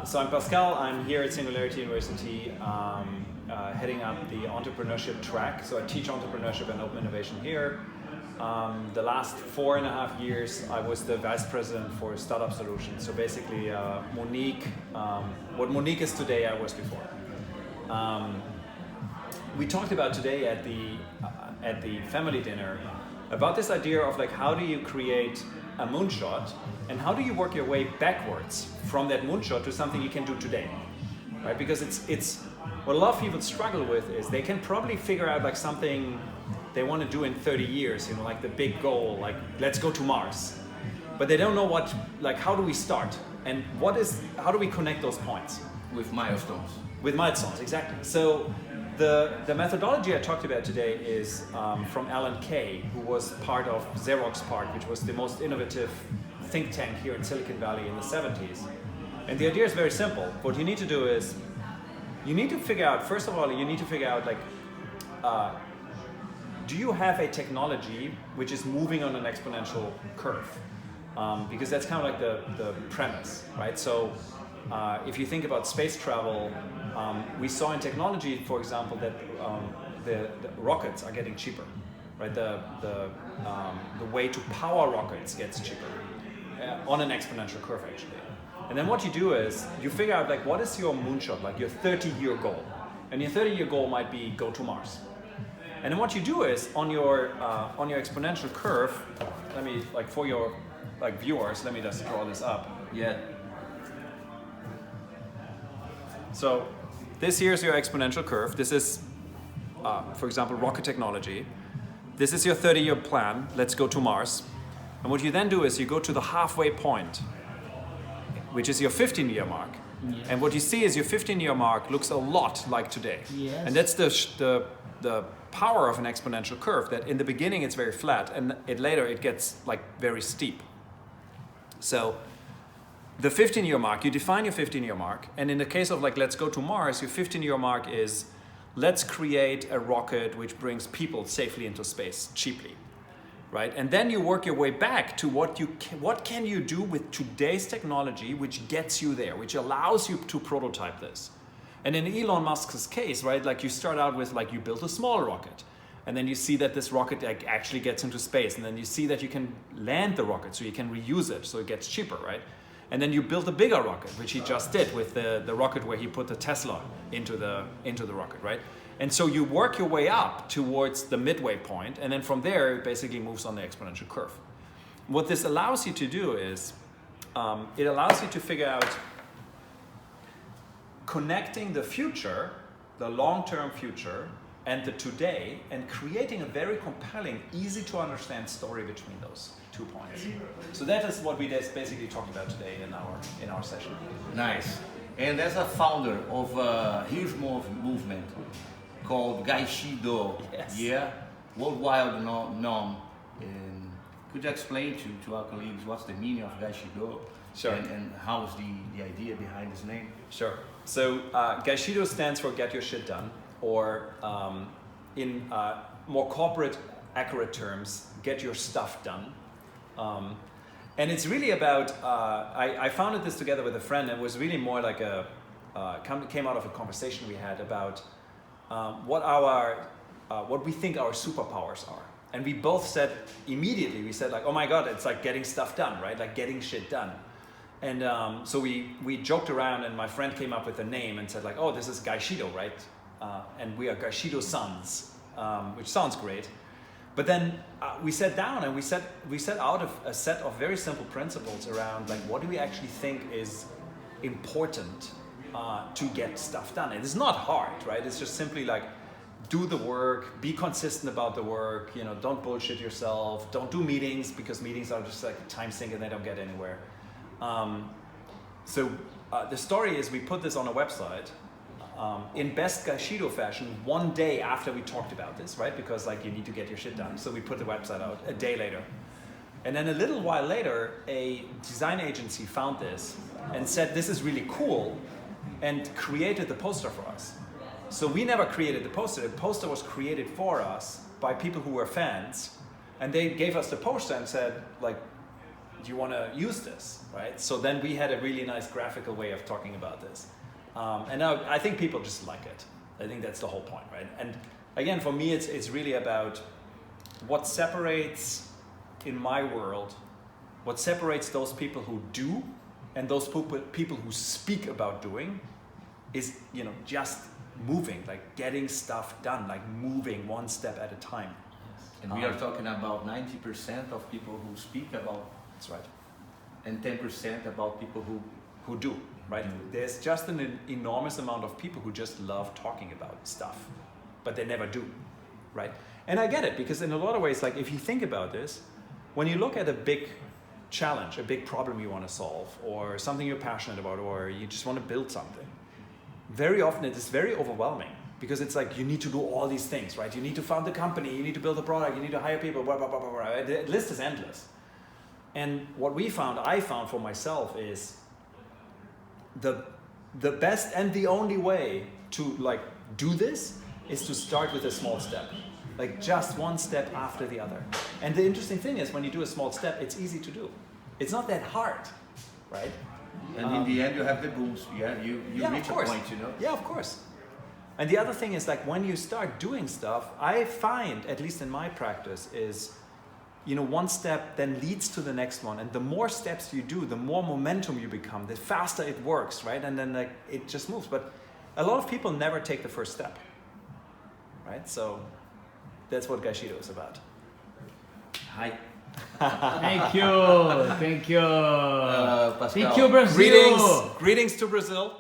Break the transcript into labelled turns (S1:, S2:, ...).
S1: So I'm Pascal. I'm here at Singularity University, heading up the entrepreneurship track. So I teach entrepreneurship and open innovation here. The last 4.5 years, I was the vice president for Startup Solutions. So basically, Monique, what Monique is today, I was before. We talked about today at the family dinner about this idea of like, how do you create a moonshot and how do you work your way backwards from that moonshot to something you can do today, right? Because it's what a lot of people struggle with is they can probably figure out like something they want to do in 30 years, you know, like the big goal, like let's go to Mars, but they don't know what, like how do we start and how do we connect those points?
S2: With milestones.
S1: With milestones, exactly. So the methodology I talked about today is from Alan Kay, who was part of Xerox PARC, which was the most innovative think tank here in Silicon Valley in the 70s. And the idea is very simple. What you need to do is, you need to figure out, first of all, like, do you have a technology which is moving on an exponential curve? Because that's kind of like the premise, right? So if you think about space travel, we saw in technology, for example, that the rockets are getting cheaper, right? The way to power rockets gets cheaper on an exponential curve, actually. And then what you do is you figure out like what is your moonshot, like your 30-year goal, and your 30-year goal might be go to Mars. And then what you do is on your exponential curve, let me like for your like viewers, let me just draw this up.
S2: Yeah.
S1: So this here is your exponential curve. This is, for example, rocket technology. This is your 30-year plan. Let's go to Mars. And what you then do is you go to the halfway point, which is your 15-year mark.
S3: Yes.
S1: And what you see is your 15-year mark looks a lot like today.
S3: Yes.
S1: And that's the power of an exponential curve, that in the beginning it's very flat and later it gets like very steep. So the 15-year mark, you define your 15-year mark, and in the case of like, let's go to Mars, your 15-year mark is, let's create a rocket which brings people safely into space, cheaply, right? And then you work your way back to what can you do with today's technology which gets you there, which allows you to prototype this. And in Elon Musk's case, right, like you start out with like, you build a small rocket, and then you see that this rocket like, actually gets into space, and then you see that you can land the rocket, so you can reuse it, so it gets cheaper, right? And then you build a bigger rocket, which he just did with the rocket where he put the Tesla into the rocket, right? And so you work your way up towards the midway point, and then from there it basically moves on the exponential curve. What this allows you to do is, it allows you to figure out connecting the future, the long-term future, and the today, and creating a very compelling, easy to understand story between those 2 points. So that is what we just basically talked about today in our session.
S2: Nice. And as a founder of a huge movement called Gaishido,
S1: Yes.
S2: yeah, worldwide known. And could you explain to our colleagues what's the meaning of Gaishido?
S1: Sure.
S2: And how is the idea behind this name?
S1: Sure. So Gaishido stands for Get Your Shit Done, or in more corporate, accurate terms, get your stuff done. And it's really about, I founded this together with a friend, and it was really more like came out of a conversation we had about what we think our superpowers are. And we both said immediately, we said like, oh my God, it's like getting stuff done, right? Like getting shit done. And so we joked around, and my friend came up with a name and said like, oh, this is Gaishido, right? And we are Gaishido sons, which sounds great. But then we sat down and we set out a set of very simple principles around like, what do we actually think is important to get stuff done? And it's not hard, right? It's just simply like, do the work, be consistent about the work, you know, don't bullshit yourself, don't do meetings, because meetings are just like a time sink and they don't get anywhere. So the story is we put this on a website in best Gaishido fashion 1 day after we talked about this, right? Because like you need to get your shit done. So we put the website out a day later. And then a little while later, a design agency found this and said, this is really cool, and created the poster for us. So we never created the poster. The poster was created for us by people who were fans, and they gave us the poster and said, like, do you want to use this, right? So then we had a really nice graphical way of talking about this. And now I think people just like it. I think that's the whole point, right? And again, for me, it's really about what separates, in my world, what separates those people who do and those people who speak about doing is, you know, just moving, like getting stuff done, like moving one step at a time.
S2: And we are talking about 90% of people who speak about.
S1: That's right.
S2: And 10% about people
S1: who do, right? There's just an enormous amount of people who just love talking about stuff, but they never do, right? And I get it, because in a lot of ways, like if you think about this, when you look at a big challenge, a big problem you want to solve, or something you're passionate about, or you just want to build something, very often it is very overwhelming, because it's like you need to do all these things, right? You need to found the company, you need to build a product, you need to hire people, blah, blah, blah, blah, blah. The list is endless. And what I found for myself is the best and the only way to like do this is to start with a small step, like just one step after the other. And the interesting thing is when you do a small step, it's easy to do. It's not that hard, right?
S2: And in the end, you have the boost. Yeah, you reach a point, you know.
S1: Yeah, of course. And the other thing is like when you start doing stuff, I find, at least in my practice, is, you know, one step then leads to the next one, and the more steps you do, the more momentum you become, the faster it works, right? And then like it just moves. But a lot of people never take the first step, right? So that's what Gaishido is about.
S2: Hi.
S3: Thank you.
S2: Pascal.
S3: Thank you, Brazil.
S1: Greetings to Brazil.